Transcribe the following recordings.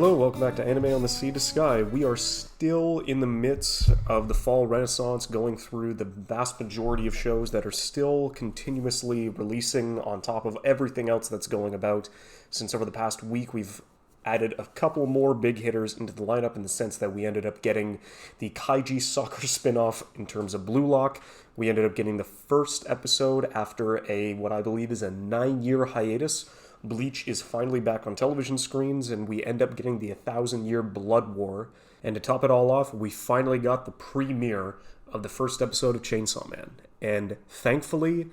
Hello, welcome back to Anime on the Sea to Sky. We are still in the midst of the fall renaissance, going through the vast majority of shows that are still continuously releasing on top of everything else that's going about. Since over the past week, we've added a couple more big hitters into the lineup in the sense that we ended up getting the Kaiji soccer spin-off in terms of Blue Lock. We ended up getting the first episode after what I believe is a 9-year hiatus. Bleach is finally back on television screens, and we end up getting the 1,000-year Blood War. And to top it all off, we finally got the premiere of the first episode of Chainsaw Man. And thankfully,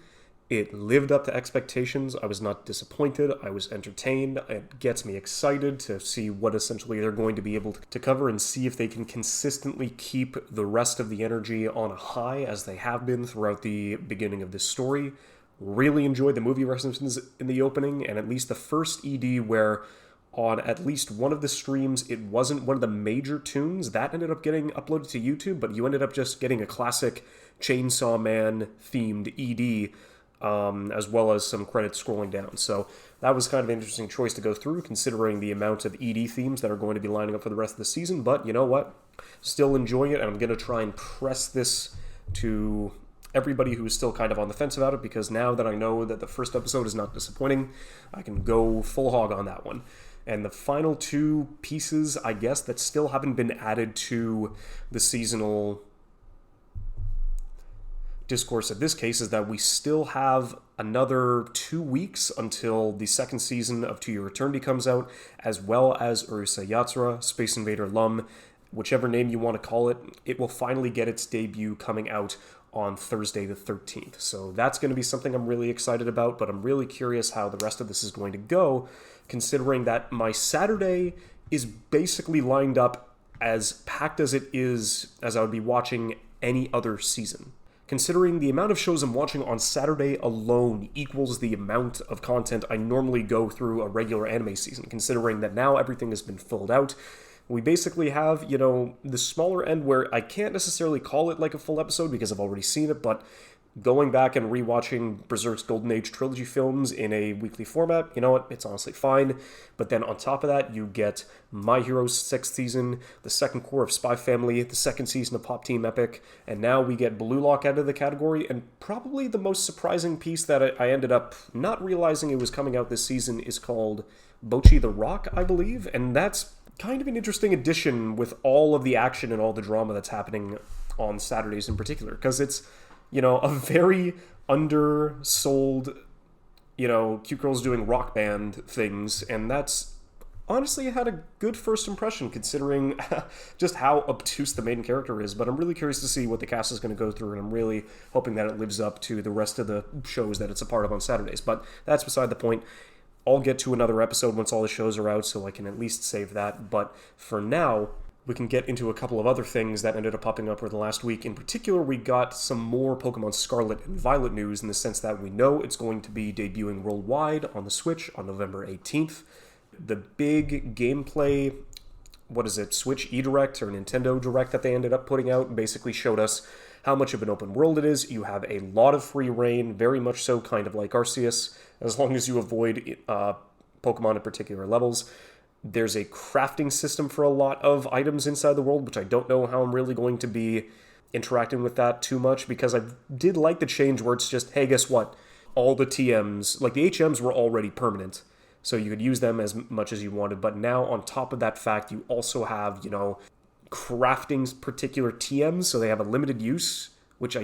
it lived up to expectations. I was not disappointed. I was entertained. It gets me excited to see what essentially they're going to be able to cover and see if they can consistently keep the rest of the energy on a high as they have been throughout the beginning of this story. Really enjoyed the movie references in the opening, and at least the first ED where on at least one of the streams it wasn't one of the major tunes, that ended up getting uploaded to YouTube, but you ended up just getting a classic Chainsaw Man themed ED, as well as some credits scrolling down. So that was kind of an interesting choice to go through, considering the amount of ED themes that are going to be lining up for the rest of the season. But you know what? Still enjoying it, and I'm going to try and press this to everybody who is still kind of on the fence about it, because now that I know that the first episode is not disappointing, I can go full hog on that one. And the final two pieces, I guess, that still haven't been added to the seasonal discourse of this case is that we still have another 2 weeks until the second season of To Your Eternity comes out, as well as Urusei Yatsura, Space Invader Lum, whichever name you want to call it. It will finally get its debut coming out on Thursday the 13th. So that's going to be something I'm really excited about, but I'm really curious how the rest of this is going to go, considering that my Saturday is basically lined up as packed as it is as I would be watching any other season. Considering the amount of shows I'm watching on Saturday alone equals the amount of content I normally go through a regular anime season, considering that now everything has been filled out. We basically have, the smaller end where I can't necessarily call it like a full episode because I've already seen it, but going back and rewatching Berserk's Golden Age trilogy films in a weekly format, you know what, it's honestly fine. But then on top of that, you get My Hero's 6th season, the second core of Spy Family, the second season of Pop Team Epic, and now we get Blue Lock out of the category, and probably the most surprising piece that I ended up not realizing it was coming out this season is called Bocchi the Rock, I believe, and that's kind of an interesting addition with all of the action and all the drama that's happening on Saturdays in particular, because it's, a very undersold, cute girls doing rock band things, and that's honestly had a good first impression considering just how obtuse the main character is. But I'm really curious to see what the cast is going to go through, and I'm really hoping that it lives up to the rest of the shows that it's a part of on Saturdays. But that's beside the point. I'll get to another episode once all the shows are out, so I can at least save that. But for now, we can get into a couple of other things that ended up popping up over the last week. In particular, we got some more Pokemon Scarlet and Violet news in the sense that we know it's going to be debuting worldwide on the Switch on November 18th. The big gameplay, Switch eDirect or Nintendo Direct that they ended up putting out basically showed us how much of an open world it is. You have a lot of free reign, very much so kind of like Arceus, as long as you avoid Pokemon at particular levels. There's a crafting system for a lot of items inside the world, which I don't know how I'm really going to be interacting with that too much, because I did like the change where it's just, hey, guess what? All the TMs, like the HMs were already permanent, so you could use them as much as you wanted, but now on top of that fact, you also have, crafting particular TMs, so they have a limited use, which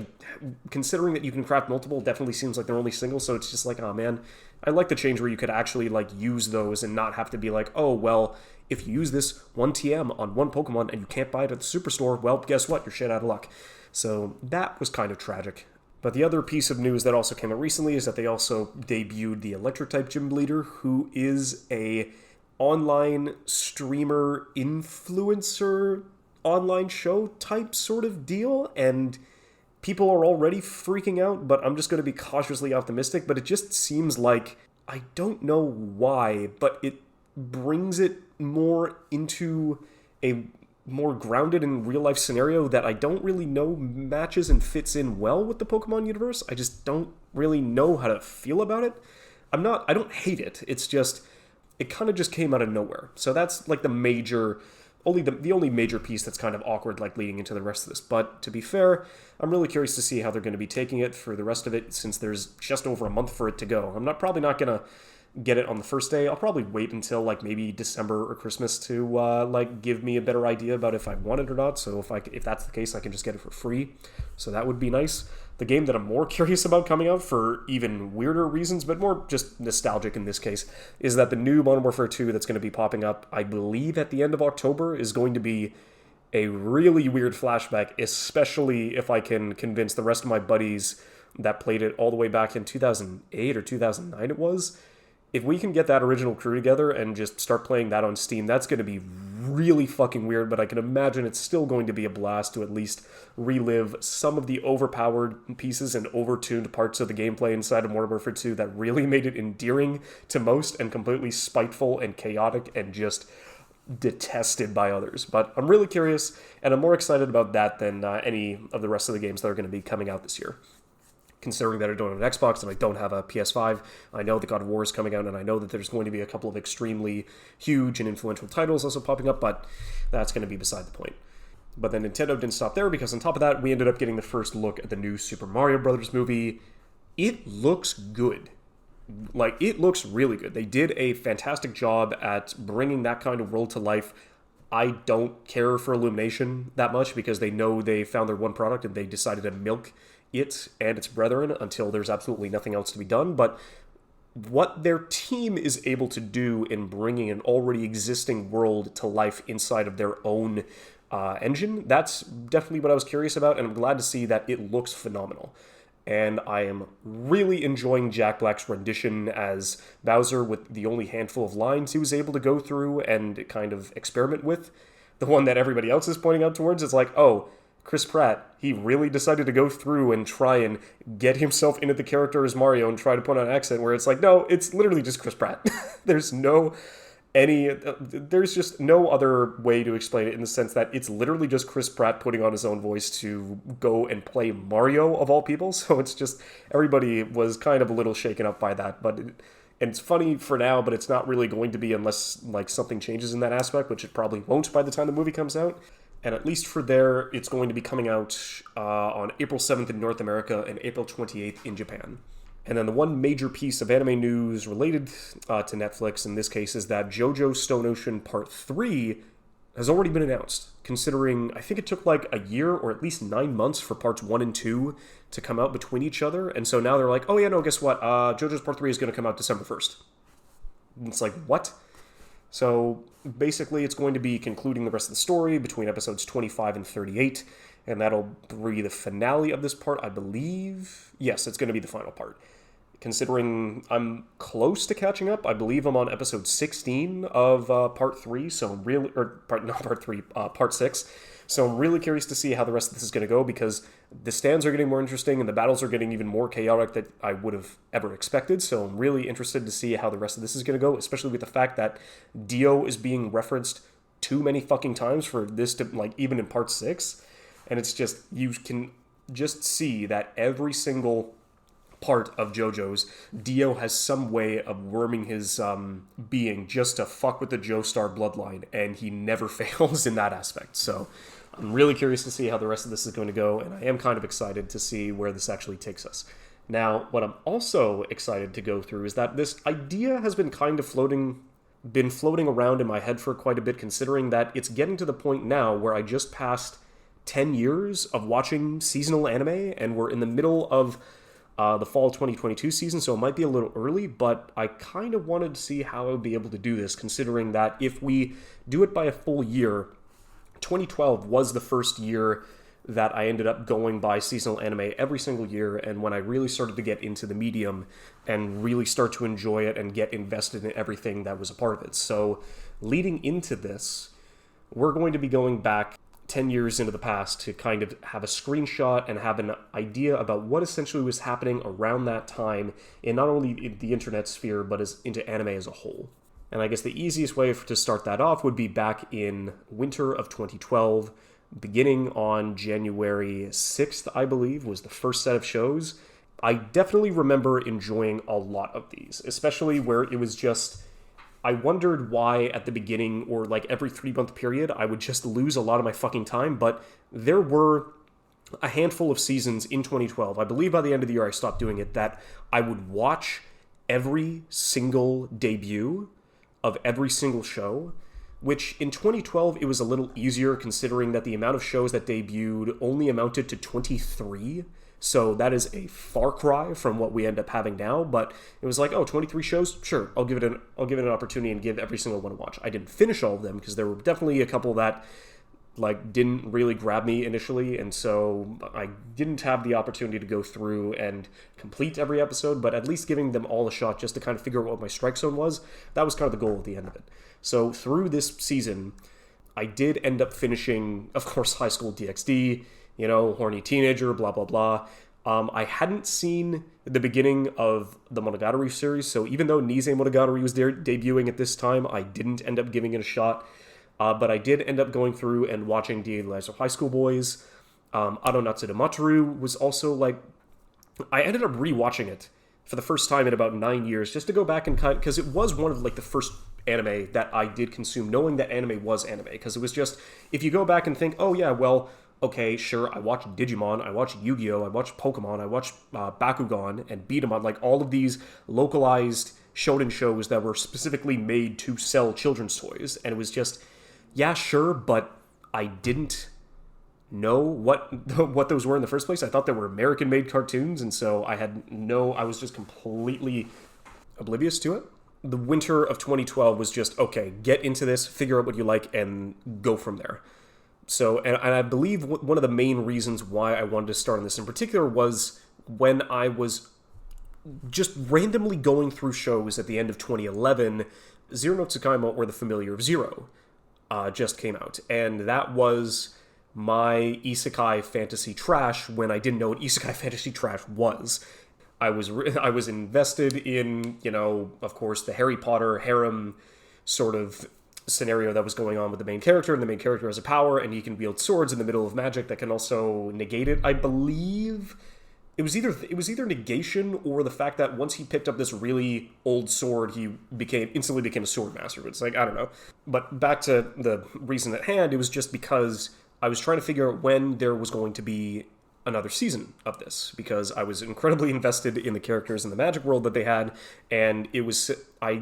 considering that you can craft multiple, definitely seems like they're only single, so it's just like, oh man, I like the change where you could actually use those and not have to be like, oh, well, if you use this one TM on one Pokemon and you can't buy it at the Superstore, well, guess what, you're shit out of luck. So that was kind of tragic. But the other piece of news that also came out recently is that they also debuted the Electric-type Gym Leader, who is a online streamer influencer online show type sort of deal, and people are already freaking out, but I'm just going to be cautiously optimistic. But it just seems like, I don't know why, but it brings it more into a more grounded in real life scenario that I don't really know matches and fits in well with the Pokemon universe. I just don't really know how to feel about it. I don't hate it. It's just, it kind of just came out of nowhere. So that's like the only major piece that's kind of awkward, like leading into the rest of this. But to be fair, I'm really curious to see how they're going to be taking it for the rest of it, since there's just over a month for it to go. I'm probably not going to get it on the first day. I'll probably wait until like maybe December or Christmas to like give me a better idea about if I want it or not. So if that's the case, I can just get it for free. So that would be nice. The game that I'm more curious about coming out for even weirder reasons, but more just nostalgic in this case, is that the new Modern Warfare 2 that's going to be popping up, I believe at the end of October, is going to be a really weird flashback, especially if I can convince the rest of my buddies that played it all the way back in 2008 or 2009 it was. If we can get that original crew together and just start playing that on Steam, that's going to be really fucking weird, but I can imagine it's still going to be a blast to at least relive some of the overpowered pieces and overtuned parts of the gameplay inside of Modern Warfare 2 that really made it endearing to most and completely spiteful and chaotic and just detested by others. But I'm really curious, and I'm more excited about that than any of the rest of the games that are going to be coming out this year. Considering that I don't have an Xbox and I don't have a PS5, I know that God of War is coming out, and I know that there's going to be a couple of extremely huge and influential titles also popping up, but that's going to be beside the point. But then Nintendo didn't stop there, because on top of that, we ended up getting the first look at the new Super Mario Brothers movie. It looks good. Like, it looks really good. They did a fantastic job at bringing that kind of world to life. I don't care for Illumination that much, because they know they found their one product and they decided to milk it and its brethren until there's absolutely nothing else to be done. But what their team is able to do in bringing an already existing world to life inside of their own engine, that's definitely what I was curious about, and I'm glad to see that it looks phenomenal. And I am really enjoying Jack Black's rendition as Bowser with the only handful of lines he was able to go through and kind of experiment with. The one that everybody else is pointing out towards is like, oh, Chris Pratt, he really decided to go through and try and get himself into the character as Mario and try to put on an accent, where it's like, no, it's literally just Chris Pratt. There's just no other way to explain it, in the sense that it's literally just Chris Pratt putting on his own voice to go and play Mario of all people. So it's just, everybody was kind of a little shaken up by that, and it's funny for now, but it's not really going to be unless like something changes in that aspect, which it probably won't by the time the movie comes out. And at least for there, it's going to be coming out on April 7th in North America and April 28th in Japan. And then the one major piece of anime news related to Netflix in this case is that JoJo Stone Ocean Part 3 has already been announced, considering I think it took like a year or at least 9 months for parts 1 and 2 to come out between each other. And so now they're like, oh yeah, no, guess what? JoJo's Part 3 is going to come out December 1st. And it's like, what? So basically, it's going to be concluding the rest of the story between episodes 25 and 38, and that'll be the finale of this part, I believe. Yes, it's going to be the final part. Considering I'm close to catching up, I believe I'm on episode 16 of part 3, so I'm really, or part, not part 3, part 6. So I'm really curious to see how the rest of this is going to go, because the stands are getting more interesting and the battles are getting even more chaotic than I would have ever expected. So I'm really interested to see how the rest of this is going to go, especially with the fact that Dio is being referenced too many fucking times for this to, like, even in part 6. And it's just, you can just see that every single part of JoJo's, Dio has some way of worming his being just to fuck with the Joestar bloodline, and he never fails in that aspect. So I'm really curious to see how the rest of this is going to go, and I am kind of excited to see where this actually takes us. Now, what I'm also excited to go through is that this idea has been kind of floating around in my head for quite a bit, considering that it's getting to the point now where I just passed 10 years of watching seasonal anime, and we're in the middle of the fall 2022 season, so it might be a little early, but I kind of wanted to see how I would be able to do this, considering that if we do it by a full year, 2012 was the first year that I ended up going by seasonal anime every single year, and when I really started to get into the medium and really start to enjoy it and get invested in everything that was a part of it. So leading into this, we're going to be going back 10 years into the past to kind of have a screenshot and have an idea about what essentially was happening around that time in not only the internet sphere, but into anime as a whole. And I guess the easiest way to start that off would be back in winter of 2012, beginning on January 6th, I believe, was the first set of shows. I definitely remember enjoying a lot of these, especially where it was just I wondered why at the beginning or like every 3 month period I would just lose a lot of my fucking time, but there were a handful of seasons in 2012, I believe by the end of the year I stopped doing it, that I would watch every single debut of every single show, which in 2012 it was a little easier considering that the amount of shows that debuted only amounted to 23. So that is a far cry from what we end up having now, but it was like, oh, 23 shows? Sure, I'll give it an opportunity and give every single one a watch. I didn't finish all of them because there were definitely a couple that like didn't really grab me initially, and so I didn't have the opportunity to go through and complete every episode, but at least giving them all a shot just to kind of figure out what my strike zone was, that was kind of the goal at the end of it. So through this season, I did end up finishing, of course, High School DxD, horny teenager, blah, blah, blah. I hadn't seen the beginning of the Monogatari series, so even though Nise Monogatari was debuting at this time, I didn't end up giving it a shot. But I did end up going through and watching Daily Lives of High School Boys. Aronatsu de Mataru was also like... I ended up rewatching it for the first time in about 9 years, just to go back and kind... Because it was one of like the first anime that I did consume, knowing that anime was anime. Because it was just... If you go back and think, oh yeah, well, okay, sure, I watched Digimon, I watched Yu-Gi-Oh!, I watched Pokemon, I watched Bakugan and Beat 'em Up, like all of these localized shonen shows that were specifically made to sell children's toys. And it was just... Yeah, sure, but I didn't know what those were in the first place. I thought they were American-made cartoons, and so I was just completely oblivious to it. The winter of 2012 was just, okay, get into this, figure out what you like, and go from there. So, and I believe one of the main reasons why I wanted to start on this in particular was when I was just randomly going through shows at the end of 2011, Zero no Tsukaima or The Familiar of Zero just came out, and that was my isekai fantasy trash when I didn't know what isekai fantasy trash was. I was invested in, of course, the Harry Potter harem sort of scenario that was going on with the main character, and the main character has a power, and he can wield swords in the middle of magic that can also negate it. I believe it was either negation or the fact that once he picked up this really old sword, he instantly became a sword master. It's like, I don't know. But back to the reason at hand, it was just because I was trying to figure out when there was going to be another season of this, because I was incredibly invested in the characters and the magic world that they had, and I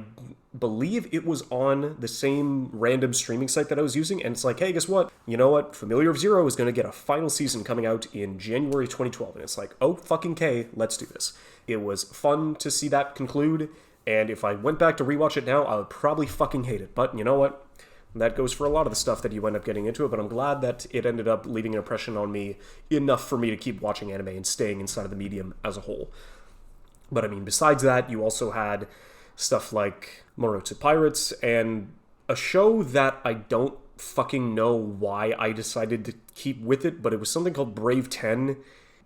believe it was on the same random streaming site that I was using, and it's like, hey, guess what? You know what? Familiar of Zero is going to get a final season coming out in January 2012, and it's like, oh, fucking K, let's do this. It was fun to see that conclude, and if I went back to rewatch it now, I would probably fucking hate it, but you know what? That goes for a lot of the stuff that you end up getting into it, but I'm glad that it ended up leaving an impression on me enough for me to keep watching anime and staying inside of the medium as a whole. But I mean, besides that, you also had stuff like Morotsu Pirates, and a show that I don't fucking know why I decided to keep with it, but it was something called Brave 10.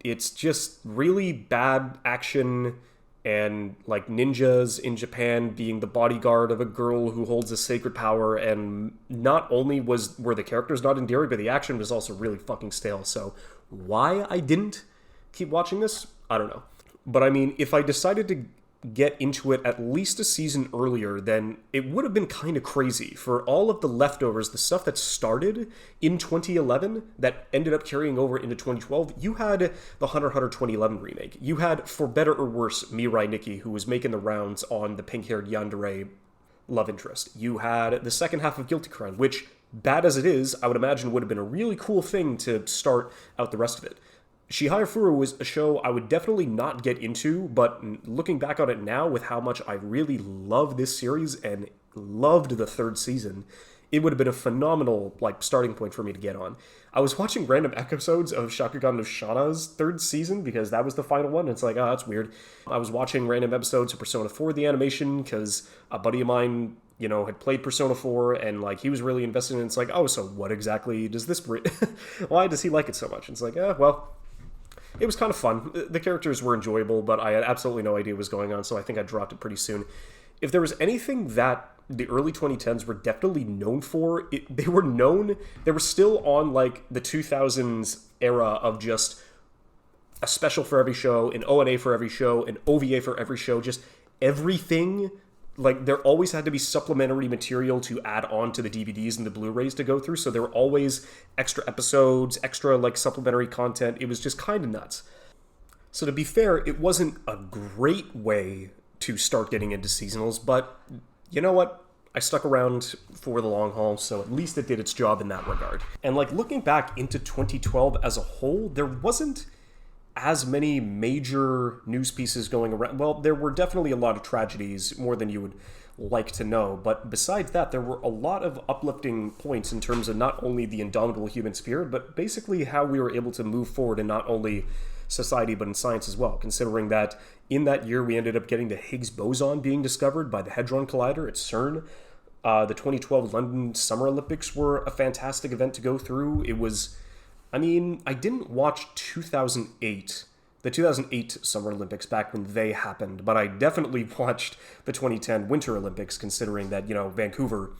It's just really bad action and like ninjas in Japan being the bodyguard of a girl who holds a sacred power, and not only were the characters not endearing, but the action was also really fucking stale. So why I didn't keep watching this, I don't know. But I mean, if I decided to get into it at least a season earlier, then it would have been kind of crazy for all of the leftovers, the stuff that started in 2011 that ended up carrying over into 2012. You had the Hunter x Hunter 2011 remake. You had, for better or worse, Mirai Nikki, who was making the rounds on the pink-haired yandere love interest. You had the second half of Guilty Crown, which, bad as it is, I would imagine would have been a really cool thing to start out the rest of it. Shihaya Furu was a show I would definitely not get into, but looking back on it now with how much I really love this series and loved the third season, it would have been a phenomenal starting point for me to get on. I was watching random episodes of Shakugan no Shana's third season because that was the final one. It's like, oh, that's weird. I was watching random episodes of Persona 4 the animation because a buddy of mine, had played Persona 4 and he was really invested in it. It's like, oh, so what exactly does this bring? Why does he like it so much? It's like, well, it was kind of fun. The characters were enjoyable, but I had absolutely no idea what was going on, so I think I dropped it pretty soon. If there was anything that the early 2010s were definitely known for, they were still on the 2000s era of just a special for every show, an ONA for every show, an OVA for every show, just everything like there always had to be supplementary material to add on to the DVDs and the Blu-rays to go through, so there were always extra episodes, extra like supplementary content. It was just kind of nuts. So to be fair, it wasn't a great way to start getting into seasonals, but you know what? I stuck around for the long haul, so at least it did its job in that regard. And like looking back into 2012 as a whole, there wasn't as many major news pieces going around. Well, there were definitely a lot of tragedies, more than you would like to know, but besides that, there were a lot of uplifting points in terms of not only the indomitable human spirit, but basically how we were able to move forward in not only society but in science as well, considering that in that year we ended up getting the Higgs boson being discovered by the Hadron Collider at CERN. The 2012 London Summer Olympics were a fantastic event to go through. It was, I mean, I didn't watch the 2008 Summer Olympics back when they happened, but I definitely watched the 2010 Winter Olympics, considering that, Vancouver,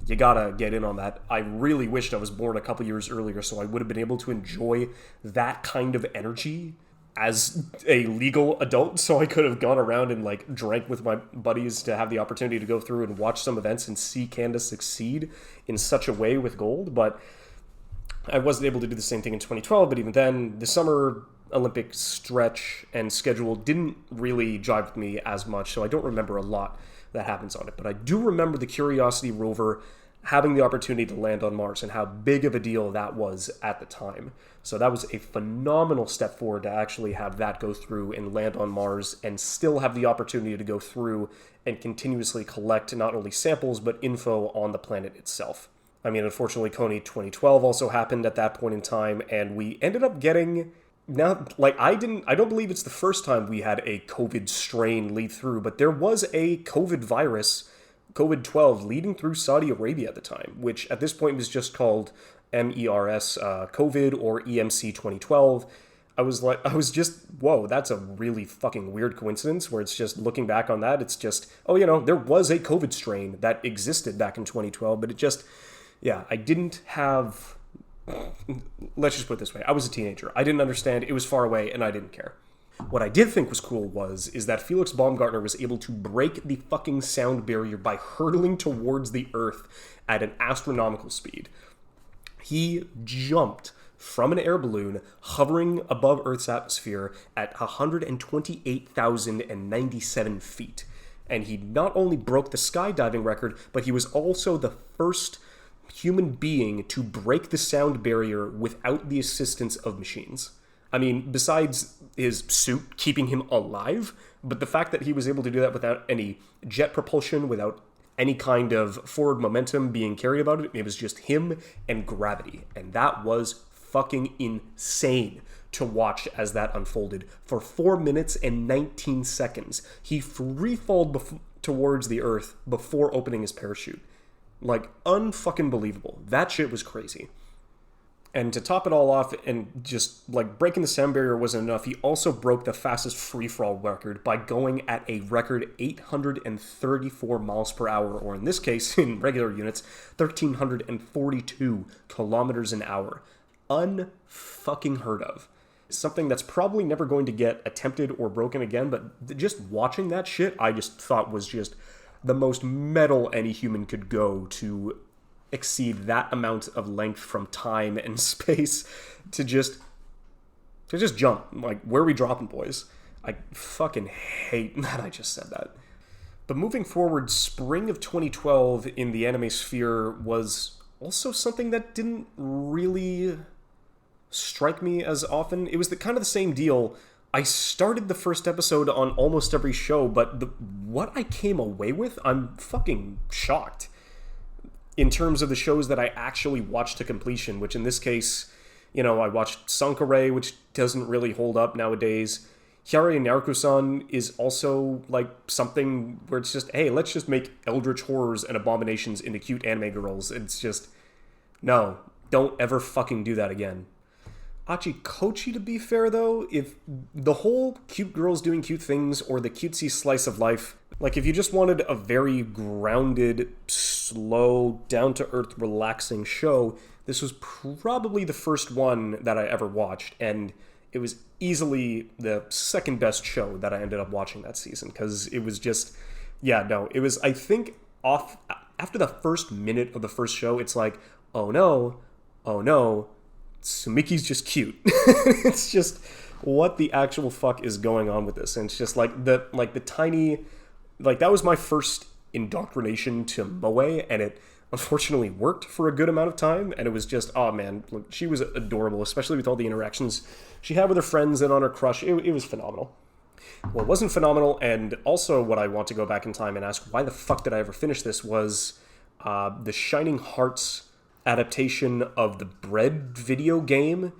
you gotta get in on that. I really wished I was born a couple years earlier so I would have been able to enjoy that kind of energy as a legal adult, so I could have gone around and like drank with my buddies to have the opportunity to go through and watch some events and see Canada succeed in such a way with gold. But I wasn't able to do the same thing in 2012, but even then, the Summer Olympic stretch and schedule didn't really jive with me as much, so I don't remember a lot that happens on it. But I do remember the Curiosity rover having the opportunity to land on Mars and how big of a deal that was at the time. So that was a phenomenal step forward to actually have that go through and land on Mars and still have the opportunity to go through and continuously collect not only samples but info on the planet itself. I mean, unfortunately, Kony 2012 also happened at that point in time, and we ended up getting... Now, like, I don't believe it's the first time we had a COVID strain lead through, but there was a COVID virus, COVID-12, leading through Saudi Arabia at the time, which at this point was just called MERS COVID or EMC 2012. I was just, whoa, that's a really fucking weird coincidence where it's just looking back on that, it's just, there was a COVID strain that existed back in 2012, but it just, yeah, I didn't have... Let's just put it this way. I was a teenager. I didn't understand. It was far away, and I didn't care. What I did think was cool is that Felix Baumgartner was able to break the fucking sound barrier by hurtling towards the Earth at an astronomical speed. He jumped from an air balloon hovering above Earth's atmosphere at 128,097 feet. And he not only broke the skydiving record, but he was also the first human being to break the sound barrier without the assistance of machines. I mean, besides his suit keeping him alive, but the fact that he was able to do that without any jet propulsion, without any kind of forward momentum being carried about it, it was just him and gravity. And that was fucking insane to watch as that unfolded. For 4 minutes and 19 seconds, he free-falled towards the Earth before opening his parachute. Like, unfucking believable. That shit was crazy. And to top it all off, and just, like, breaking the sound barrier wasn't enough, he also broke the fastest free-fall record by going at a record 834 miles per hour, or in this case, in regular units, 1,342 kilometers an hour. Unfucking heard of. Something that's probably never going to get attempted or broken again, but just watching that shit, I just thought was just the most metal any human could go to exceed that amount of length from time and space to just jump. Like, where are we dropping, boys? I fucking hate that I just said that. But moving forward, spring of 2012 in the anime sphere was also something that didn't really strike me as often. It was kind of the same deal. I started the first episode on almost every show, but what I came away with, I'm fucking shocked. In terms of the shows that I actually watched to completion, which in this case, I watched Sankore, which doesn't really hold up nowadays. Hyare Naruko-san is also, like, something where it's just, hey, let's just make eldritch horrors and abominations into cute anime girls. It's just, no, don't ever fucking do that again. Achikochi, to be fair, though, if the whole cute girls doing cute things or the cutesy slice of life, like if you just wanted a very grounded, slow, down-to-earth, relaxing show, this was probably the first one that I ever watched, and it was easily the second best show that I ended up watching that season, because it was just Yeah, no, it was, I think, off after the first minute of the first show, it's like, oh no, oh no, Sumiki's just cute. It's just, what the actual fuck is going on with this? And it's just like the tiny, like, that was my first indoctrination to Moe, and it unfortunately worked for a good amount of time, and it was just, oh man, look, she was adorable, especially with all the interactions she had with her friends and on her crush. It was phenomenal. What wasn't phenomenal, and also what I want to go back in time and ask why the fuck did I ever finish this, was the Shining Hearts adaptation of the Bread video game,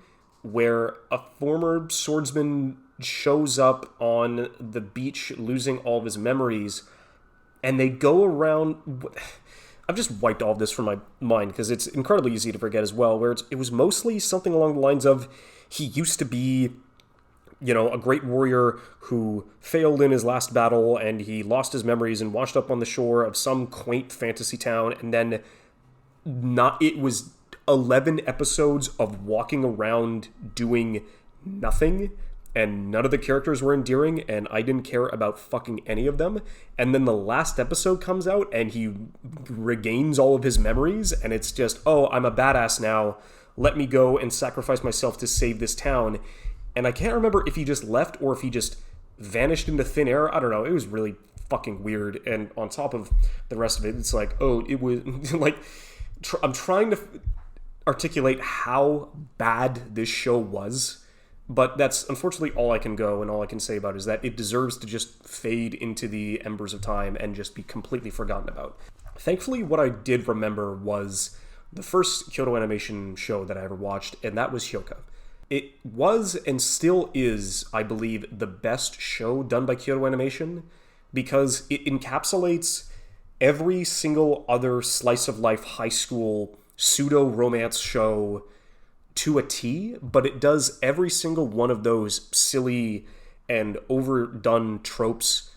where a former swordsman shows up on the beach losing all of his memories, and they go around... I've just wiped all of this from my mind because it's incredibly easy to forget as well, where it was mostly something along the lines of, he used to be, you know, a great warrior who failed in his last battle, and he lost his memories and washed up on the shore of some quaint fantasy town, and then it was 11 episodes of walking around doing nothing, and none of the characters were endearing, and I didn't care about fucking any of them. And then the last episode comes out, and he regains all of his memories, and it's just, oh, I'm a badass now. Let me go and sacrifice myself to save this town. And I can't remember if he just left or if he just vanished into thin air. I don't know. It was really fucking weird. And on top of the rest of it, it's like, oh, it was like, I'm trying to articulate how bad this show was. But that's unfortunately all I can go, and all I can say about it is that it deserves to just fade into the embers of time and just be completely forgotten about. Thankfully, what I did remember was the first Kyoto Animation show that I ever watched, and that was Hyoka. It was and still is, I believe, the best show done by Kyoto Animation because it encapsulates every single other slice of life high school pseudo-romance show to a T, but it does every single one of those silly and overdone tropes,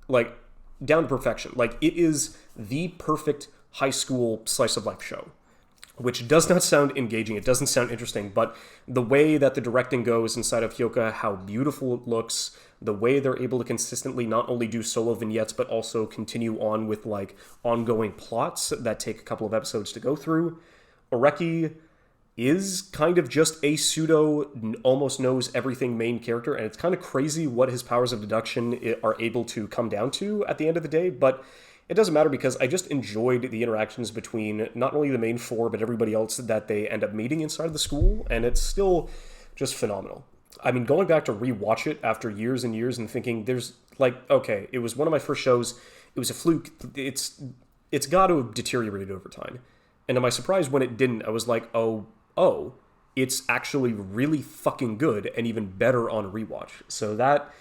like, down to perfection. Like, it is the perfect high school slice of life show, which does not sound engaging, it doesn't sound interesting, but the way that the directing goes inside of Hyoka, how beautiful it looks, the way they're able to consistently not only do solo vignettes, but also continue on with, like, ongoing plots that take a couple of episodes to go through. Oreki is kind of just a pseudo, almost knows everything main character, and it's kind of crazy what his powers of deduction are able to come down to at the end of the day, but it doesn't matter because I just enjoyed the interactions between not only the main four, but everybody else that they end up meeting inside of the school, and it's still just phenomenal. I mean, going back to rewatch it after years and years and thinking, there's, like, okay, it was one of my first shows, it was a fluke, it's got to have deteriorated over time. And to my surprise, when it didn't, I was like, oh, it's actually really fucking good and even better on rewatch. So that,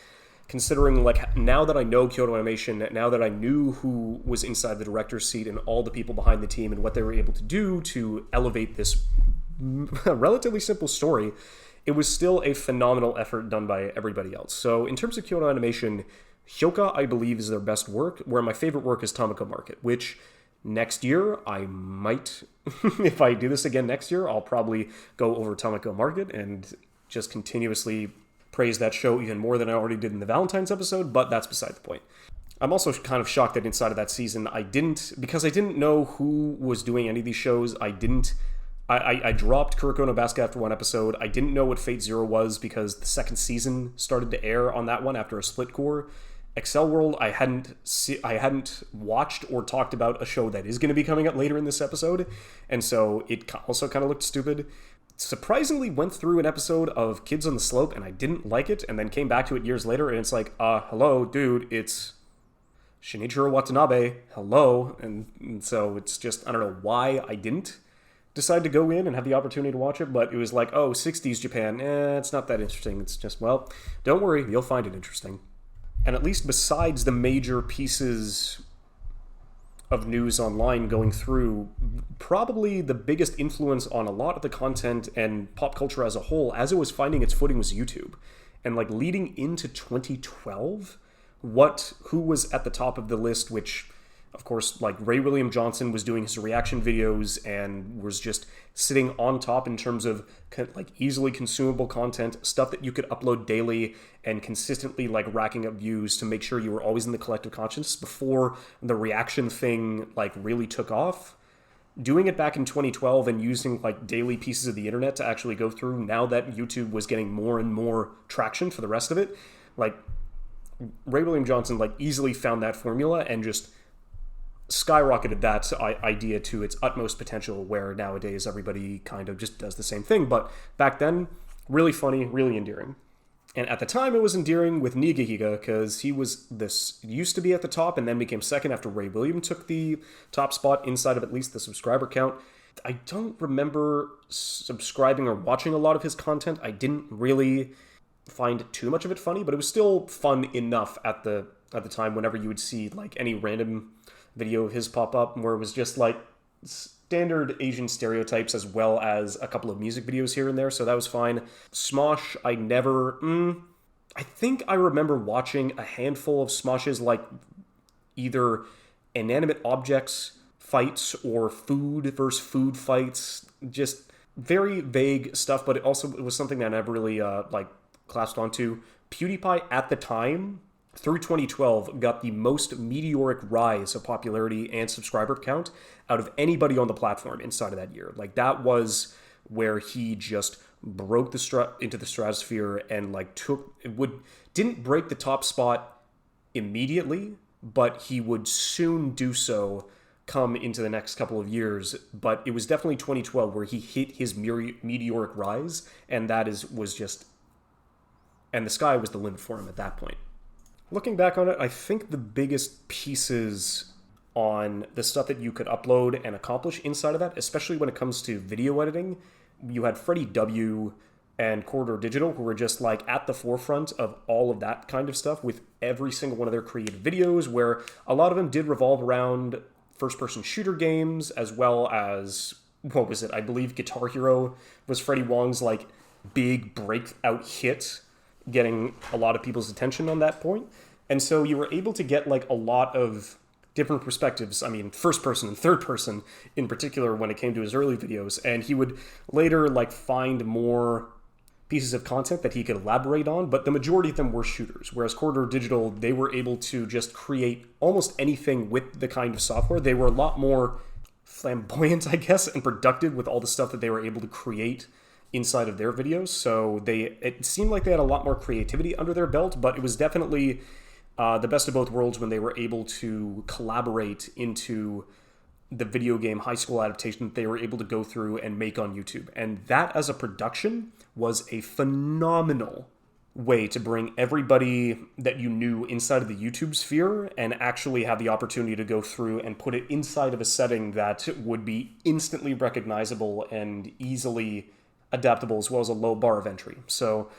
considering, like, now that I know Kyoto Animation, now that I knew who was inside the director's seat and all the people behind the team and what they were able to do to elevate this relatively simple story, it was still a phenomenal effort done by everybody else. So in terms of Kyoto Animation, Hyoka, I believe, is their best work, where my favorite work is Tamako Market, which next year, I might, if I do this again next year, I'll probably go over Tamako Market and just continuously praise that show even more than I already did in the Valentine's episode, but that's beside the point. I'm also kind of shocked that inside of that season, because I didn't know who was doing any of these shows, I dropped Kuroko no Basket after one episode. I didn't know what Fate Zero was because the second season started to air on that one after a split core. Excel World, I hadn't watched or talked about a show that is going to be coming up later in this episode, and so it also kind of looked stupid. Surprisingly went through an episode of Kids on the Slope, and I didn't like it, and then came back to it years later, and it's like, hello, dude, it's Shinichiro Watanabe, hello, and so it's just, I don't know why I didn't decide to go in and have the opportunity to watch it, but it was like, oh, 60s Japan, it's not that interesting, it's just, well, don't worry, you'll find it interesting. And at least besides the major pieces of news online going through, probably the biggest influence on a lot of the content and pop culture as a whole, as it was finding its footing, was YouTube. And like leading into 2012, who was at the top of the list, which Of course, like Ray William Johnson was doing his reaction videos and was just sitting on top in terms of like easily consumable content, stuff that you could upload daily and consistently like racking up views to make sure you were always in the collective conscience before the reaction thing like really took off. Doing it back in 2012 and using like daily pieces of the internet to actually go through now that YouTube was getting more and more traction for the rest of it, like Ray William Johnson like easily found that formula and just skyrocketed that idea to its utmost potential, where nowadays everybody kind of just does the same thing. But back then, really funny, really endearing. And at the time, it was endearing with Nigahiga because he was used to be at the top and then became second after Ray William took the top spot inside of at least the subscriber count. I don't remember subscribing or watching a lot of his content. I didn't really find too much of it funny, but it was still fun enough at the time whenever you would see like any random video of his pop up where it was just like standard Asian stereotypes as well as a couple of music videos here and there, so that was fine. Smosh, I think I remember watching a handful of Smoshes, like either inanimate objects fights or food versus food fights, just very vague stuff, but it was something that I never really like clasped onto. PewDiePie at the time, through 2012, got the most meteoric rise of popularity and subscriber count out of anybody on the platform inside of that year. Like, that was where he just broke into the stratosphere and like didn't break the top spot immediately, but he would soon do so come into the next couple of years. But it was definitely 2012 where he hit his meteoric rise, and and the sky was the limit for him at that point. Looking back on it, I think the biggest pieces on the stuff that you could upload and accomplish inside of that, especially when it comes to video editing, you had Freddie W. and Corridor Digital, who were just like at the forefront of all of that kind of stuff with every single one of their creative videos, where a lot of them did revolve around first-person shooter games, as well as, what was it? I believe Guitar Hero was Freddie Wong's like big breakout hit, getting a lot of people's attention on that point. And so you were able to get like a lot of different perspectives. I mean, first person and third person in particular when it came to his early videos. And he would later like find more pieces of content that he could elaborate on, but the majority of them were shooters. Whereas Corridor Digital, they were able to just create almost anything with the kind of software. They were a lot more flamboyant, I guess, and productive with all the stuff that they were able to create inside of their videos. So it seemed like they had a lot more creativity under their belt, but it was definitely the best of both worlds when they were able to collaborate into the video game high school adaptation that they were able to go through and make on YouTube. And that as a production was a phenomenal way to bring everybody that you knew inside of the YouTube sphere and actually have the opportunity to go through and put it inside of a setting that would be instantly recognizable and easily adaptable, as well as a low bar of entry. So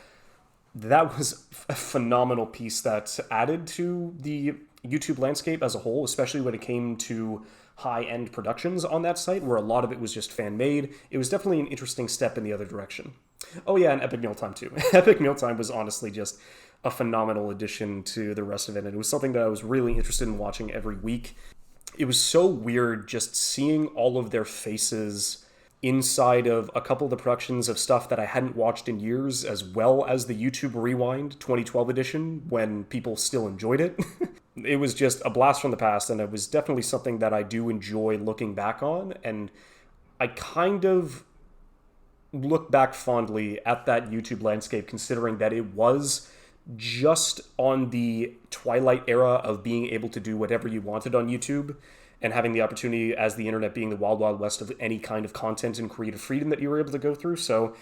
that was a phenomenal piece that added to the YouTube landscape as a whole, especially when it came to high-end productions on that site, where a lot of it was just fan-made. It was definitely an interesting step in the other direction. Oh yeah, and Epic Mealtime too. Epic Mealtime was honestly just a phenomenal addition to the rest of it, and it was something that I was really interested in watching every week. It was so weird just seeing all of their faces inside of a couple of the productions of stuff that I hadn't watched in years, as well as the YouTube Rewind 2012 edition when people still enjoyed it. It was just a blast from the past, and it was definitely something that I do enjoy looking back on, and I kind of look back fondly at that YouTube landscape, considering that it was just on the twilight era of being able to do whatever you wanted on YouTube, and having the opportunity as the internet being the wild, wild west of any kind of content and creative freedom that you were able to go through. So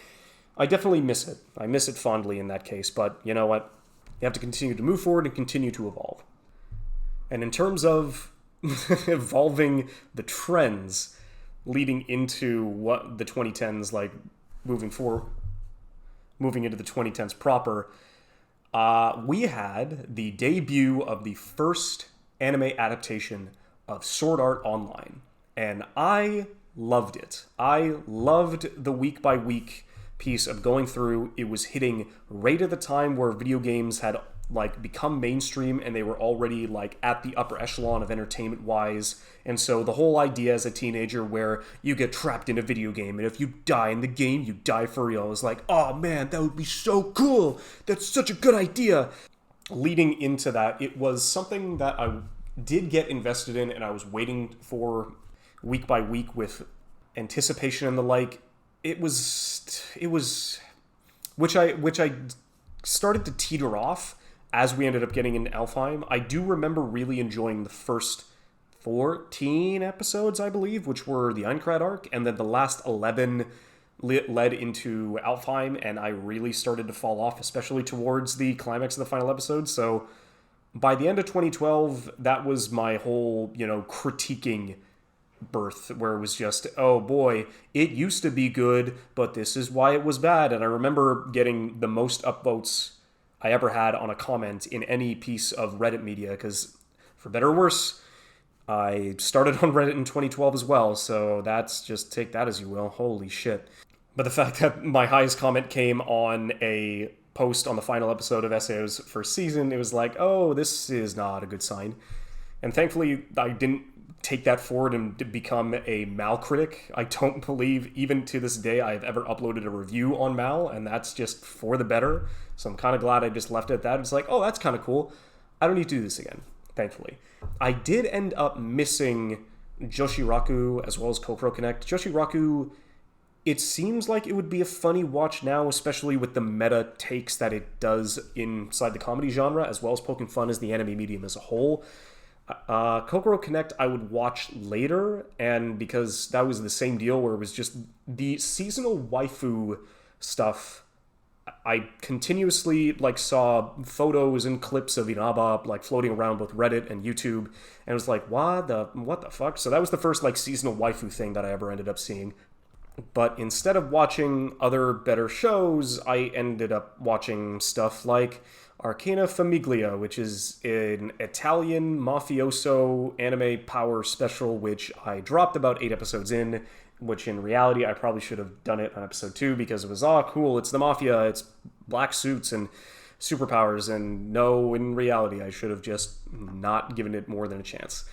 I definitely miss it. I miss it fondly in that case, but you know what? You have to continue to move forward and continue to evolve. And in terms of evolving the trends leading into what the 2010s, like moving into the 2010s proper, we had the debut of the first anime adaptation of Sword Art Online, and I loved it. I loved the week-by-week piece of going through. It was hitting right at the time where video games had like become mainstream and they were already like at the upper echelon of entertainment wise. And so the whole idea as a teenager where you get trapped in a video game and if you die in the game, you die for real is like, oh man, that would be so cool. That's such a good idea. Leading into that, it was something that I did get invested in and I was waiting for week by week with anticipation and the like. It was which I started to teeter off as we ended up getting into Alfheim. I do remember really enjoying the first 14 episodes, I believe, which were the Aincrad arc, and then the last 11 led into Alfheim, and I really started to fall off, especially towards the climax of the final episode. So by the end of 2012, that was my whole, critiquing birth, where it was just, oh boy, it used to be good, but this is why it was bad. And I remember getting the most upvotes I ever had on a comment in any piece of Reddit media, because for better or worse, I started on Reddit in 2012 as well, so that's just, take that as you will. Holy shit. But the fact that my highest comment came on a post on the final episode of SAO's first season, it was like, oh, this is not a good sign. And thankfully, I didn't take that forward and become a Mal critic. I don't believe, even to this day, I've ever uploaded a review on Mal, and that's just for the better. So I'm kind of glad I just left it at that. It's like, oh, that's kind of cool. I don't need to do this again, thankfully. I did end up missing Joshiraku as well as Kokoro Connect. Joshiraku, it seems like it would be a funny watch now, especially with the meta takes that it does inside the comedy genre, as well as poking fun as the anime medium as a whole. Kokoro Connect I would watch later, and because that was the same deal where it was just the seasonal waifu stuff, I continuously saw photos and clips of Inaba floating around both Reddit and YouTube, and it was like, what the fuck? So that was the first seasonal waifu thing that I ever ended up seeing. But instead of watching other better shows, I ended up watching stuff like Arcana Famiglia, which is an Italian mafioso anime power special, which I dropped about 8 episodes in, which in reality I probably should have done it on episode 2 because it was, cool, it's the mafia, it's black suits and superpowers, and no, in reality I should have just not given it more than a chance.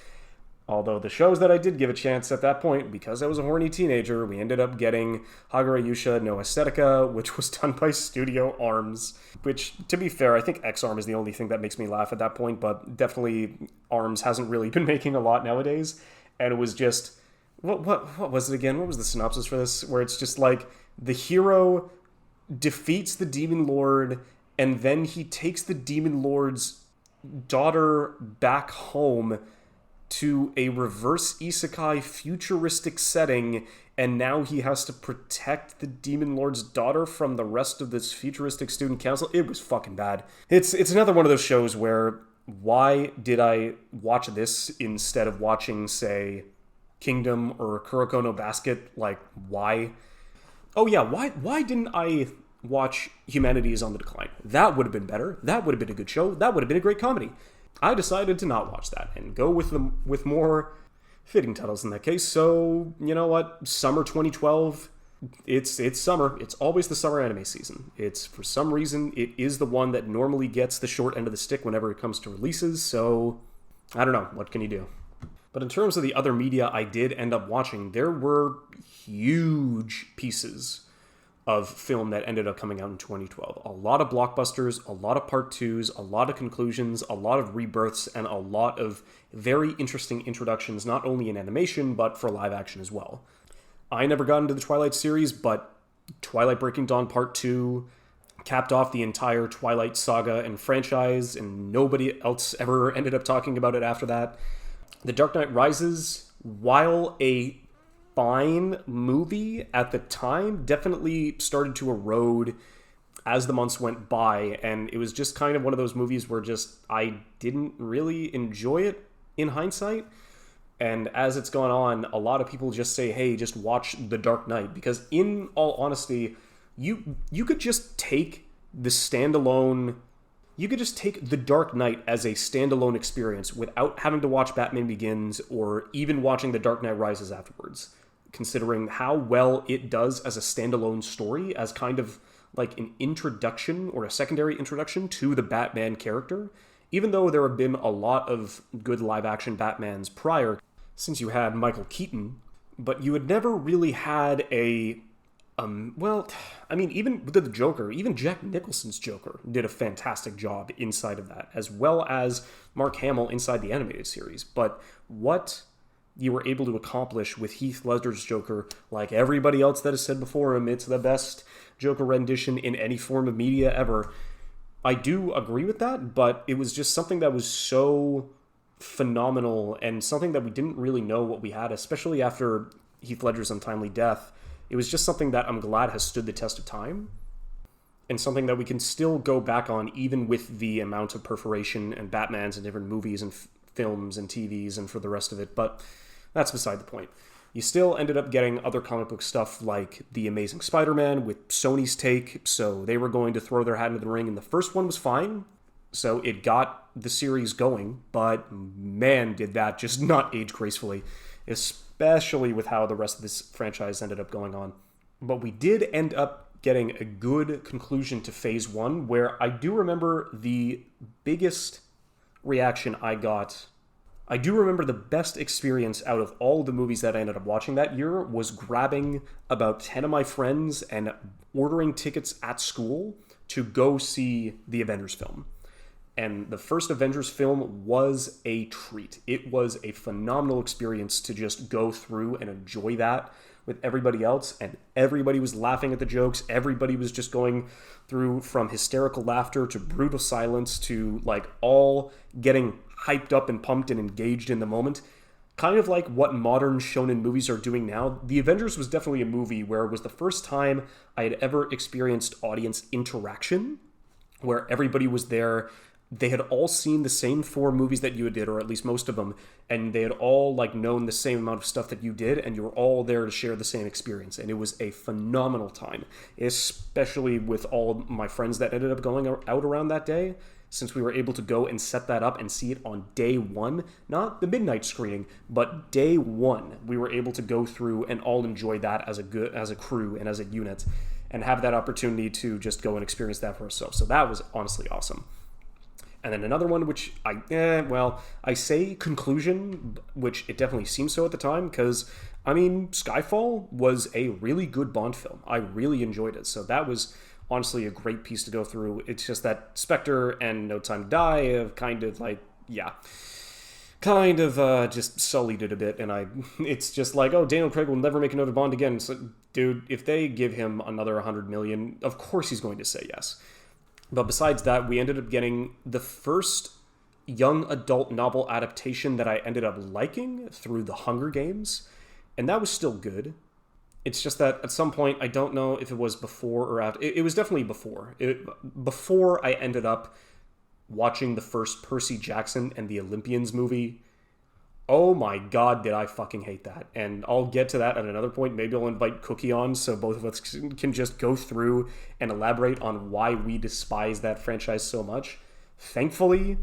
Although the shows that I did give a chance at that point, because I was a horny teenager, we ended up getting Hagure Yusha no Aesthetica, which was done by Studio Arms, which, to be fair, I think X-Arm is the only thing that makes me laugh at that point, but definitely Arms hasn't really been making a lot nowadays, and it was just, what was it again? What was the synopsis for this? Where it's just the hero defeats the Demon Lord, and then he takes the Demon Lord's daughter back home to a reverse isekai futuristic setting, and now he has to protect the Demon Lord's daughter from the rest of this futuristic student council. It was fucking bad. It's another one of those shows where, why did I watch this instead of watching, say, Kingdom or Kuroko no Basket? Why? Oh yeah, why didn't I watch Humanity is on the Decline? That would have been better. That would have been a good show. That would have been a great comedy. I decided to not watch that and go with more fitting titles in that case. So, you know what? Summer 2012, it's summer. It's always the summer anime season. It's, for some reason, it is the one that normally gets the short end of the stick whenever it comes to releases. So, I don't know. What can you do? But in terms of the other media I did end up watching, there were huge pieces of film that ended up coming out in 2012. A lot of blockbusters, a lot of part 2s, a lot of conclusions, a lot of rebirths, and a lot of very interesting introductions, not only in animation, but for live action as well. I never got into the Twilight series, but Twilight Breaking Dawn Part 2 capped off the entire Twilight saga and franchise, and nobody else ever ended up talking about it after that. The Dark Knight Rises, while a fine movie at the time, definitely started to erode as the months went by, and it was just kind of one of those movies where I didn't really enjoy it in hindsight. And as it's gone on, a lot of people just say, hey, just watch The Dark Knight, because in all honesty, you could just take the standalone, you could just take The Dark Knight as a standalone experience without having to watch Batman Begins or even watching The Dark Knight Rises afterwards. considering how well it does as a standalone story, as kind of like an introduction or a secondary introduction to the Batman character. Even though there have been a lot of good live-action Batmans prior, since you had Michael Keaton, but you had never really had a even with the Joker, even Jack Nicholson's Joker did a fantastic job inside of that, as well as Mark Hamill inside the animated series. But what you were able to accomplish with Heath Ledger's Joker, like everybody else that has said before him, it's the best Joker rendition in any form of media ever. I do agree with that, but it was just something that was so phenomenal and something that we didn't really know what we had, especially after Heath Ledger's untimely death. It was just something that I'm glad has stood the test of time, and something that we can still go back on even with the amount of perforation and Batmans and different movies and films and TVs and for the rest of it, but that's beside the point. You still ended up getting other comic book stuff like The Amazing Spider-Man with Sony's take, so they were going to throw their hat into the ring, and the first one was fine, so it got the series going, but man, did that just not age gracefully, especially with how the rest of this franchise ended up going on. But we did end up getting a good conclusion to Phase 1, where I do remember the biggest reaction I got. I do remember the best experience out of all the movies that I ended up watching that year was grabbing about 10 of my friends and ordering tickets at school to go see the Avengers film. And the first Avengers film was a treat. It was a phenomenal experience to just go through and enjoy that with everybody else, and everybody was laughing at the jokes. Everybody was just going through from hysterical laughter to brutal silence to like all getting hyped up and pumped and engaged in the moment. Kind of like what modern shonen movies are doing now. The Avengers was definitely a movie where it was the first time I had ever experienced audience interaction, where everybody was there. They had all seen the same 4 movies that you did, or at least most of them, and they had all like known the same amount of stuff that you did, and you were all there to share the same experience. And it was a phenomenal time, especially with all my friends that ended up going out around that day, since we were able to go and set that up and see it on day 1, not the midnight screening, but day 1. We were able to go through and all enjoy that as a crew and as a unit, and have that opportunity to just go and experience that for ourselves. So that was honestly awesome. And then another one, which I say conclusion, which it definitely seems so at the time, because, Skyfall was a really good Bond film. I really enjoyed it, so that was honestly a great piece to go through. It's just that Spectre and No Time to Die have just sullied it a bit, and it's just like, oh, Daniel Craig will never make another Bond again. So, dude, if they give him another $100 million, of course he's going to say yes. But besides that, we ended up getting the first young adult novel adaptation that I ended up liking through The Hunger Games, and that was still good. It's just that at some point, I don't know if it was before or after. It was definitely before. Before I ended up watching the first Percy Jackson and the Olympians movie. Oh my god, did I fucking hate that. And I'll get to that at another point. Maybe I'll invite Cookie on so both of us can just go through and elaborate on why we despise that franchise so much. Thankfully,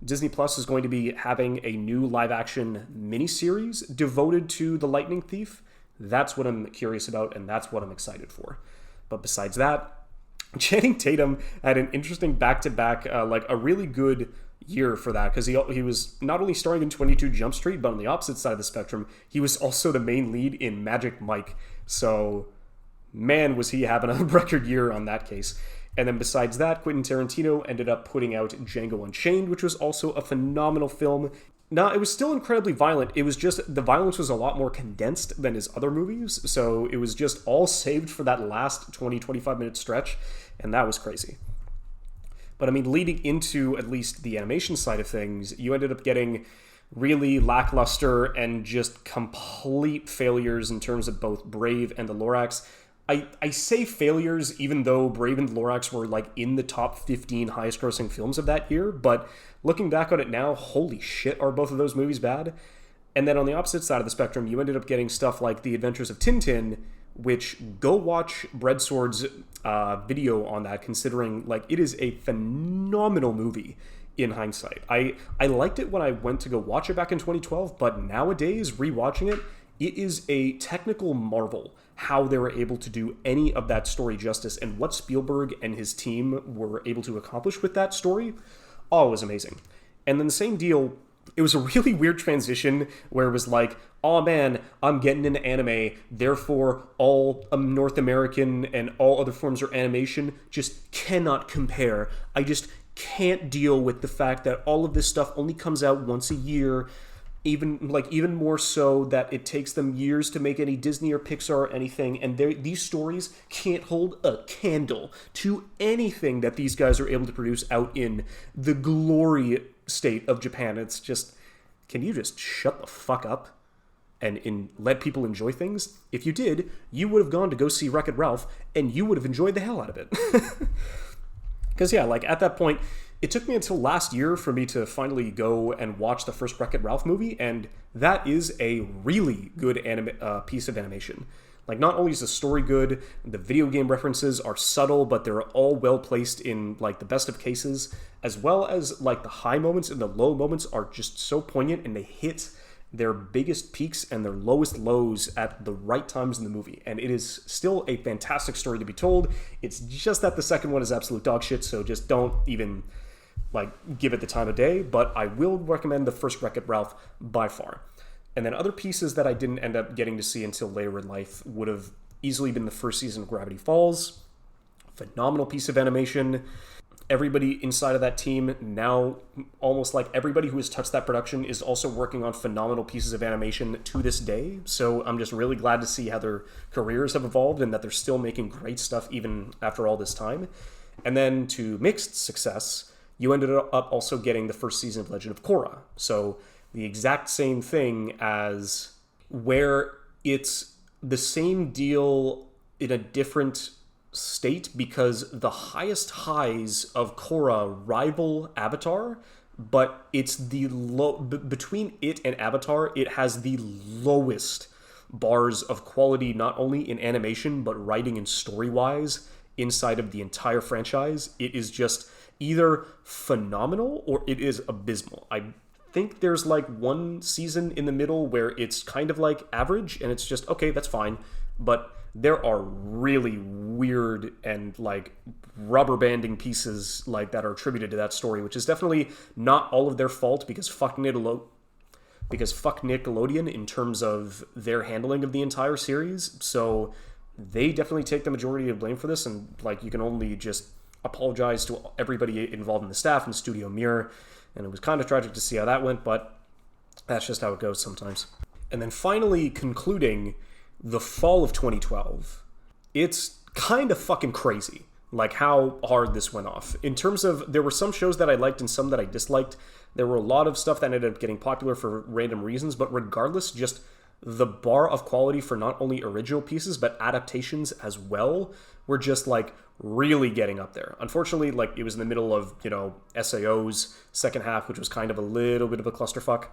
Disney Plus is going to be having a new live-action miniseries devoted to The Lightning Thief. That's what I'm curious about, and that's what I'm excited for. But besides that, Channing Tatum had an interesting back-to-back, a really good year for that, because he was not only starring in 22 Jump Street, but on the opposite side of the spectrum, he was also the main lead in Magic Mike. So, man, was he having a record year on that case. And then besides that, Quentin Tarantino ended up putting out Django Unchained, which was also a phenomenal film. Now, it was still incredibly violent. It was just, the violence was a lot more condensed than his other movies, so it was just all saved for that last 20-25 minute stretch, and that was crazy. But leading into at least the animation side of things, you ended up getting really lackluster and just complete failures in terms of both Brave and the Lorax. I say failures even though Brave and the Lorax were in the top 15 highest grossing films of that year, but looking back on it now, holy shit, are both of those movies bad? And then on the opposite side of the spectrum, you ended up getting stuff like The Adventures of Tintin, which, go watch Breadsword's video on that, considering it is a phenomenal movie in hindsight. I liked it when I went to go watch it back in 2012, but nowadays, rewatching it, it is a technical marvel how they were able to do any of that story justice, and what Spielberg and his team were able to accomplish with that story. Oh, it was amazing. And then the same deal, it was a really weird transition where it was like, oh man, I'm getting into anime, therefore all North American and all other forms of animation just cannot compare. I just can't deal with the fact that all of this stuff only comes out once a year, even more so that it takes them years to make any Disney or Pixar or anything, and these stories can't hold a candle to anything that these guys are able to produce out in the glory state of Japan. It's just, can you just shut the fuck up and let people enjoy things? If you did, you would have gone to go see Wreck-It Ralph, and you would have enjoyed the hell out of it. Because yeah, like at that point, it took me until last year for me to finally go and watch the first Wreck-It Ralph movie, and that is a really good piece of animation. Like, not only is the story good, the video game references are subtle, but they're all well placed in like the best of cases, as well as like the high moments and the low moments are just so poignant, and they hit their biggest peaks and their lowest lows at the right times in the movie. And it is still a fantastic story to be told. It's just that the second one is absolute dog shit, so just don't even like give it the time of day, but I will recommend the first Wreck-It Ralph by far. And then other pieces that I didn't end up getting to see until later in life would have easily been the first season of Gravity Falls. Phenomenal piece of animation. Everybody inside of that team now, almost like everybody who has touched that production, is also working on phenomenal pieces of animation to this day. So I'm just really glad to see how their careers have evolved and that they're still making great stuff even after all this time. And then to mixed success, you ended up also getting the first season of Legend of Korra. So the exact same thing, as where it's the same deal in a different state, because the highest highs of Korra rival Avatar, but it's the between it and Avatar, it has the lowest bars of quality, not only in animation but writing and story-wise inside of the entire franchise. It is just either phenomenal or it is abysmal. I think there's like one season in the middle where it's kind of like average, and it's just okay, that's fine. But there are really weird and like rubber banding pieces like that are attributed to that story, which is definitely not all of their fault, because fuck Nickelodeon in terms of their handling of the entire series. So they definitely take the majority of blame for this, and like you can only just apologize to everybody involved in the staff and Studio Mir. And it was kind of tragic to see how that went, but that's just how it goes sometimes. And then finally concluding the fall of 2012, it's kind of fucking crazy, like how hard this went off. In terms of, there were some shows that I liked and some that I disliked. There were a lot of stuff that ended up getting popular for random reasons, but regardless, just the bar of quality for not only original pieces, but adaptations as well, were just like really getting up there. Unfortunately, like it was in the middle of, SAO's second half, which was kind of a little bit of a clusterfuck.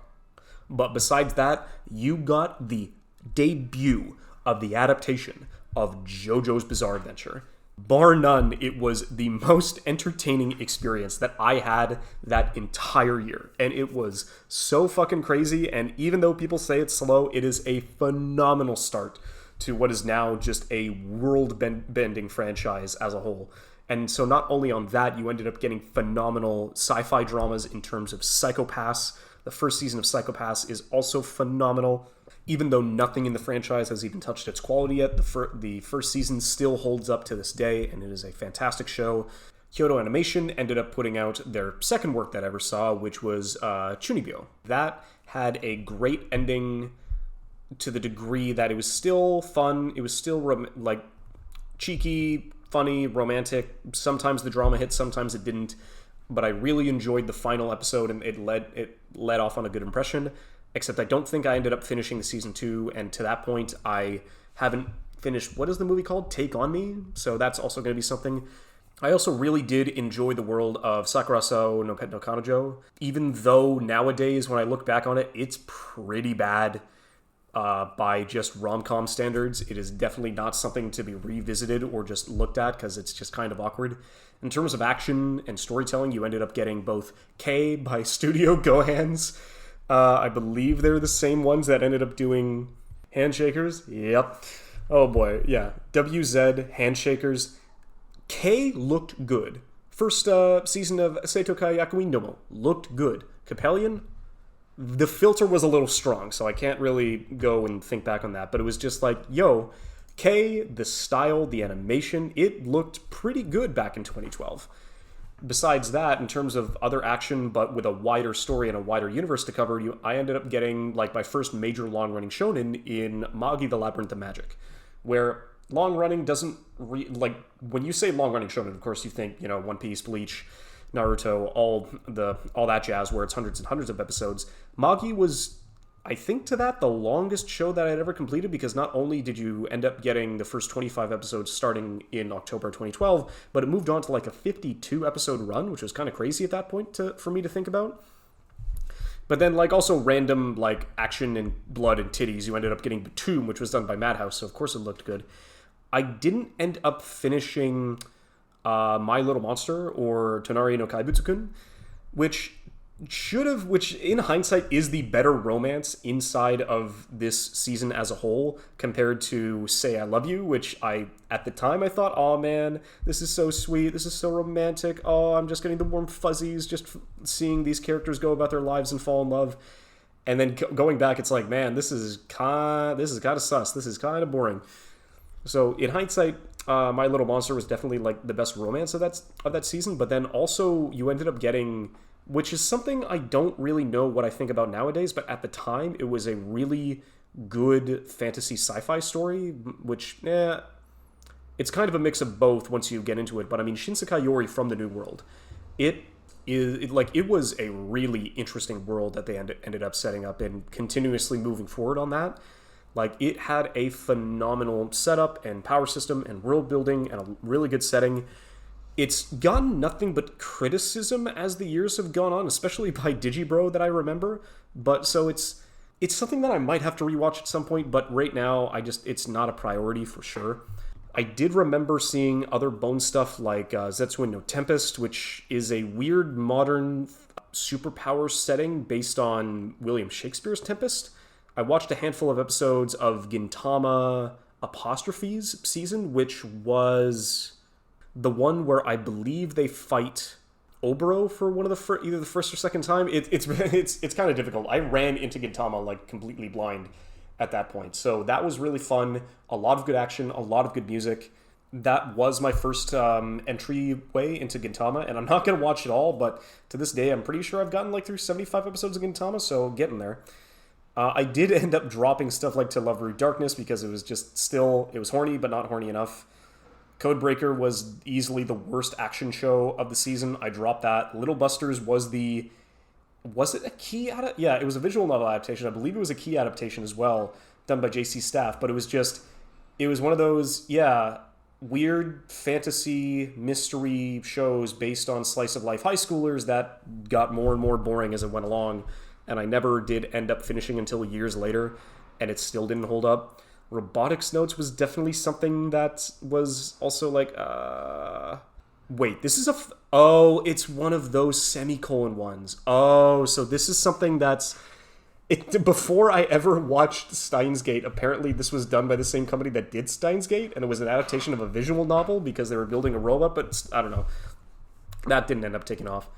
But besides that, you got the debut of the adaptation of JoJo's Bizarre Adventure. Bar none, it was the most entertaining experience that I had that entire year. And it was so fucking crazy. And even though people say it's slow, it is a phenomenal start to what is now just a world-bending franchise as a whole. And so not only on that, you ended up getting phenomenal sci-fi dramas in terms of Psycho-Pass. The first season of Psycho-Pass is also phenomenal. Even though nothing in the franchise has even touched its quality yet, the first season still holds up to this day, and it is a fantastic show. Kyoto Animation ended up putting out their second work that I ever saw, which was Chunibyo. That had a great ending to the degree that it was still fun. It was still cheeky, funny, romantic. Sometimes the drama hit, sometimes it didn't. But I really enjoyed the final episode, and it led off on a good impression. Except I don't think I ended up finishing the season 2, and to that point, I haven't finished, what is the movie called? Take On Me? So that's also going to be something. I also really did enjoy the world of Sakuraso no Pet no Kanojo, even though nowadays, when I look back on it, it's pretty bad by just rom-com standards. It is definitely not something to be revisited or just looked at, because it's just kind of awkward. In terms of action and storytelling, you ended up getting both K by Studio Gohans. I believe they're the same ones that ended up doing Handshakers? Yep. Oh boy, yeah. WZ, Handshakers. K looked good. First season of Seitokai Yakuindomo looked good. Capellion, the filter was a little strong, so I can't really go and think back on that, but it was just like, yo, K, the style, the animation, it looked pretty good back in 2012. Besides that, in terms of other action, but with a wider story and a wider universe to cover, I ended up getting like my first major long-running shonen in Magi the Labyrinth of Magic, where long-running doesn't like when you say long-running shonen, of course you think One Piece, Bleach, Naruto, all that jazz, where it's hundreds and hundreds of episodes. Magi was, I think, to that the longest show that I'd ever completed, because not only did you end up getting the first 25 episodes starting in October 2012, but it moved on to like a 52 episode run, which was kind of crazy at that point for me to think about. But then like also random like action and blood and titties. You ended up getting Tomb, which was done by Madhouse, so of course it looked good. I didn't end up finishing My Little Monster or Tonari no Kaibutsu-kun, which in hindsight is the better romance inside of this season as a whole compared to Say I Love You, which at the time I thought, oh man, this is so sweet, this is so romantic, oh, I'm just getting the warm fuzzies just seeing these characters go about their lives and fall in love. And then going back, it's like, man, this is kind of sus, this is kind of boring. So in hindsight, My Little Monster was definitely like the best romance of that season, but then also you ended up getting, which is something I don't really know what I think about nowadays, but at the time it was a really good fantasy sci-fi story, which, it's kind of a mix of both once you get into it. But I mean, Shinsekai Yori from the New World, it was a really interesting world that they ended up setting up and continuously moving forward on that. Like, it had a phenomenal setup and power system and world building and a really good setting. It's gotten nothing but criticism as the years have gone on, especially by Digibro that I remember. But so it's something that I might have to rewatch at some point, but right now it's not a priority for sure. I did remember seeing other Bone stuff like Zetsuen no Tempest, which is a weird modern superpower setting based on William Shakespeare's Tempest. I watched a handful of episodes of Gintama Apostrophes season, which was the one where I believe they fight Oboro for one of either the first or second time. It's kind of difficult. I ran into Gintama like completely blind at that point, so that was really fun. A lot of good action, a lot of good music. That was my first entryway into Gintama, and I'm not gonna watch it all, but to this day, I'm pretty sure I've gotten like through 75 episodes of Gintama, so getting there. I did end up dropping stuff like To Love Rude Darkness because it was just it was horny, but not horny enough. Codebreaker was easily the worst action show of the season. I dropped that. Little Busters was it a key adaptation? Yeah, it was a visual novel adaptation. I believe it was a key adaptation as well, done by JC Staff, but it was one of those, weird fantasy mystery shows based on slice of life high schoolers that got more and more boring as it went along, and I never did end up finishing until years later, and it still didn't hold up. Robotics Notes was definitely something that was also like, wait, this is it's one of those semicolon ones. Oh, so this is something before I ever watched Steins Gate, apparently this was done by the same company that did Steins Gate, and it was an adaptation of a visual novel because they were building a robot, but I don't know. That didn't end up taking off.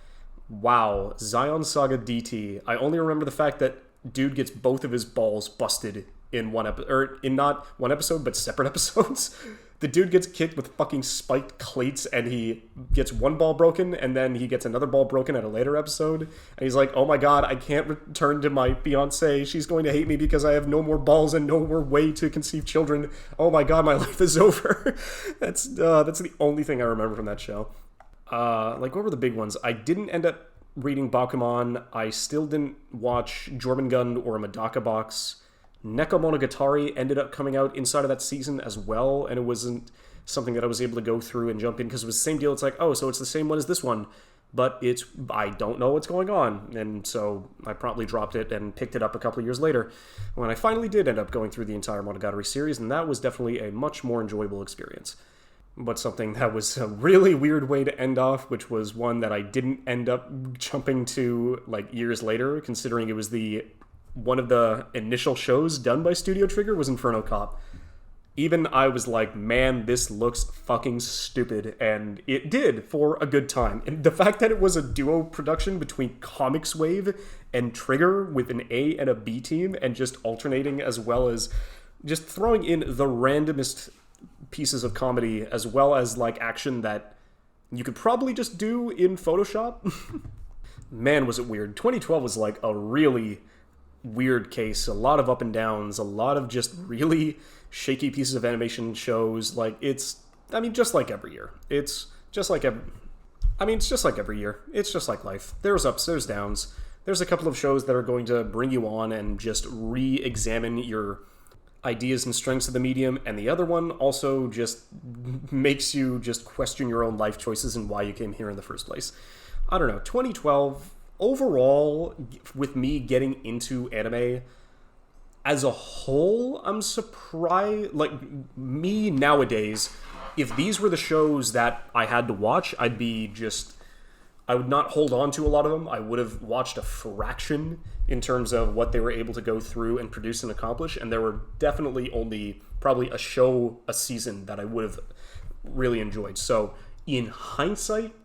Wow, Zion Saga DT. I only remember the fact that dude gets both of his balls busted in one episode, or in not one episode, but separate episodes. The dude gets kicked with fucking spiked cleats, and he gets one ball broken, and then he gets another ball broken at a later episode. And he's like, oh my god, I can't return to my fiancée. She's going to hate me because I have no more balls and no more way to conceive children. Oh my god, my life is over. That's the only thing I remember from that show. What were the big ones? I didn't end up reading Bakuman. I still didn't watch Jormungand or Medaka Box. Nekomonogatari ended up coming out inside of that season as well, and it wasn't something that I was able to go through and jump in because it was the same deal. It's like, oh, so it's the same one as this one, but I don't know what's going on, and so I promptly dropped it and picked it up a couple of years later when I finally did end up going through the entire Monogatari series, and that was definitely a much more enjoyable experience. But something that was a really weird way to end off, which was one that I didn't end up jumping to like years later, considering it was one of the initial shows done by Studio Trigger was Inferno Cop. Even I was like, man, this looks fucking stupid, and it did for a good time. And the fact that it was a duo production between Comics Wave and Trigger with an A and a B team, and just alternating, as well as just throwing in the randomest pieces of comedy, as well as like action that you could probably just do in Photoshop. Man, was it weird. 2012 was like a really weird case. A lot of up and downs, a lot of just really shaky pieces of animation shows. Like, just like every year. It's just like every year. It's just like life. There's ups, there's downs. There's a couple of shows that are going to bring you on and just re-examine your ideas and strengths of the medium, and the other one also just makes you just question your own life choices and why you came here in the first place. I don't know, 2012, overall, with me getting into anime as a whole, I'm surprised. Like, me nowadays, if these were the shows that I had to watch, I would not hold on to a lot of them. I would have watched a fraction in terms of what they were able to go through and produce and accomplish, and there were definitely only probably a show a season that I would have really enjoyed. So, in hindsight,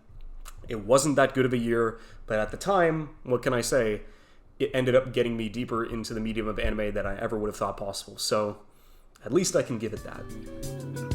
it wasn't that good of a year, but at the time, what can I say? It ended up getting me deeper into the medium of anime than I ever would have thought possible. So, at least I can give it that.